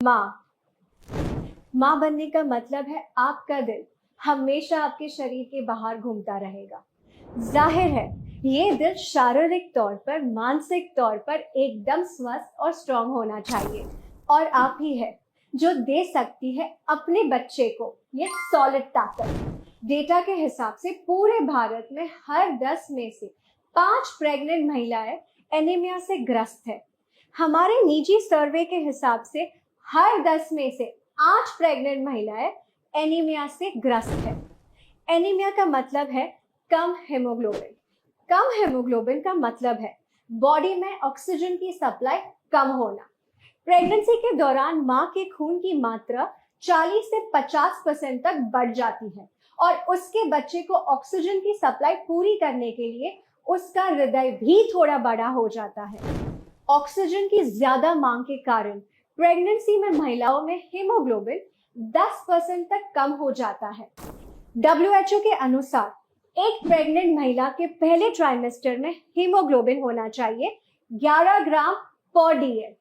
माँ। माँ बनने का मतलब है आपका दिल हमेशा आपके शरीर के बाहर घूमता रहेगा। जाहिर है ये दिल शारीरिक तौर पर, मानसिक तौर पर एकदम स्वस्थ और स्ट्रांग होना चाहिए। और आप ही है जो दे सकती है अपने बच्चे को ये सॉलिड ताकत। डेटा के हिसाब से पूरे भारत में हर 10 में से 5 प्रेग्नेंट महिलाएं एनीमिया से ग्रस्त है। हमारे निजी सर्वे के हिसाब से हर 10 में से 8 प्रेग्नेंट महिलाएं एनीमिया से ग्रस्त है। एनीमिया का मतलब है कम हेमोग्लोबिन। कम हेमोग्लोबिन का मतलब है बॉडी में ऑक्सीजन की सप्लाई कम होना। प्रेगनेंसी के दौरान माँ के खून की मात्रा 40 से 50% तक बढ़ जाती है और उसके बच्चे को ऑक्सीजन की सप्लाई पूरी करने के लिए उसका हृदय भी थोड़ा बड़ा हो जाता है। ऑक्सीजन की ज्यादा मांग के कारण प्रेगनेंसी में महिलाओं में हीमोग्लोबिन 10% तक कम हो जाता है। WHO के अनुसार एक प्रेग्नेंट महिला के पहले ट्राइमेस्टर में हीमोग्लोबिन होना चाहिए 11 ग्राम पर DL,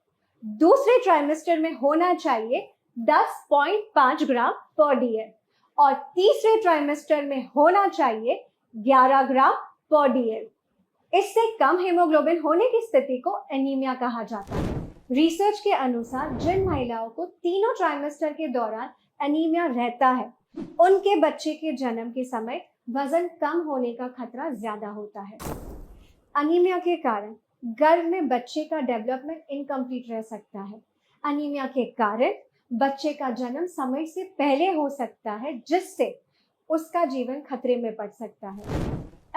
दूसरे ट्राइमेस्टर में होना चाहिए 10.5 ग्राम पर DL और तीसरे ट्राइमेस्टर में होना चाहिए 11 ग्राम पर DL। इससे कम हीमोग्लोबिन होने की स्थिति को एनीमिया कहा जाता है। रिसर्च के अनुसार जिन महिलाओं को तीनों ट्राइमेस्टर के दौरान एनीमिया रहता है उनके बच्चे के जन्म के समय वजन कम होने का खतरा ज्यादा होता है। एनीमिया के कारण गर्भ में बच्चे का डेवलपमेंट इनकम्प्लीट रह सकता है। एनीमिया के कारण बच्चे का जन्म समय से पहले हो सकता है जिससे उसका जीवन खतरे में पड़ सकता है।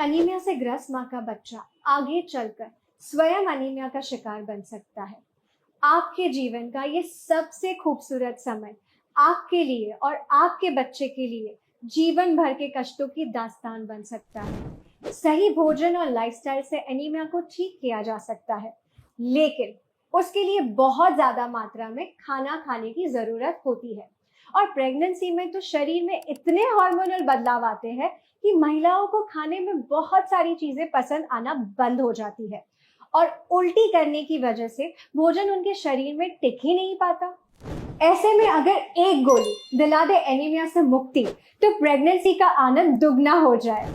एनीमिया से ग्रस्त माँ का बच्चा आगे चलकर स्वयं एनीमिया का शिकार बन सकता है। आपके जीवन का ये सबसे खूबसूरत समय आपके लिए और आपके बच्चे के लिए जीवन भर के कष्टों की दास्तान बन सकता है। सही भोजन और लाइफस्टाइल से एनीमिया को ठीक किया जा सकता है, लेकिन उसके लिए बहुत ज्यादा मात्रा में खाना खाने की जरूरत होती है। और प्रेगनेंसी में तो शरीर में इतने हार्मोनल बदलाव आते हैं कि महिलाओं को खाने में बहुत सारी चीजें पसंद आना बंद हो जाती है और उल्टी करने की वजह से भोजन उनके शरीर में टिक ही नहीं पाता। ऐसे में अगर एक गोली दिला दे एनीमिया से मुक्ति तो प्रेगनेंसी का आनंद दुगना हो जाए।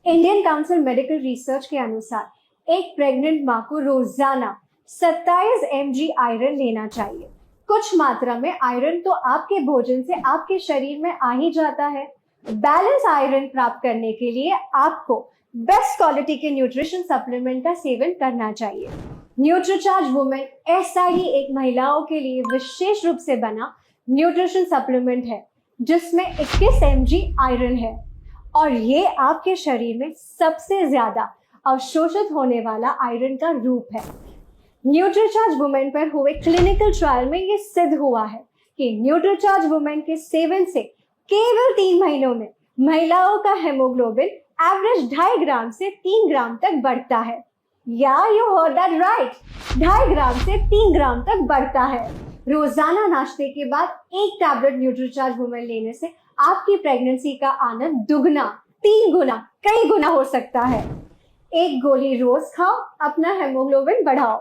इंडियन काउंसिल मेडिकल रिसर्च के अनुसार एक प्रेग्नेंट माँ को रोजाना 27 mg आयरन लेना चाहिए। कुछ मात्रा में आयरन तो आपके भोजन से आपके शरीर में आ ही जाता है। बैलेंस आयरन प्राप्त करने के लिए आपको बेस्ट क्वालिटी के न्यूट्रिशन सप्लीमेंट का सेवन करना चाहिए। न्यूट्रीचार्ज वुमेन ऐसा ही एक महिलाओं के लिए विशेष रूप से बना न्यूट्रिशन सप्लीमेंट है जिसमें 21 mg आयरन है और ये आपके शरीर में सबसे ज्यादा अवशोषित होने वाला आयरन का रूप है। न्यूट्रीचार्ज वुमेन पर हुए क्लिनिकल ट्रायल में ये सिद्ध हुआ है कि न्यूट्रीचार्ज वुमेन के सेवन से केवल 3 महीनों में महिलाओं का हेमोग्लोबिन एवरेज 2.5 ग्राम से 3 ग्राम तक बढ़ता है। या यू हर्ड दैट राइट, 2.5 ग्राम से 3 ग्राम तक बढ़ता है। रोजाना नाश्ते के बाद एक टैबलेट न्यूट्रीचार्ज वुमेन लेने से आपकी प्रेगनेंसी का आनंद दुगना, 3 गुना, कई गुना हो सकता है। एक गोली रोज खाओ, अपना हेमोग्लोबिन बढ़ाओ।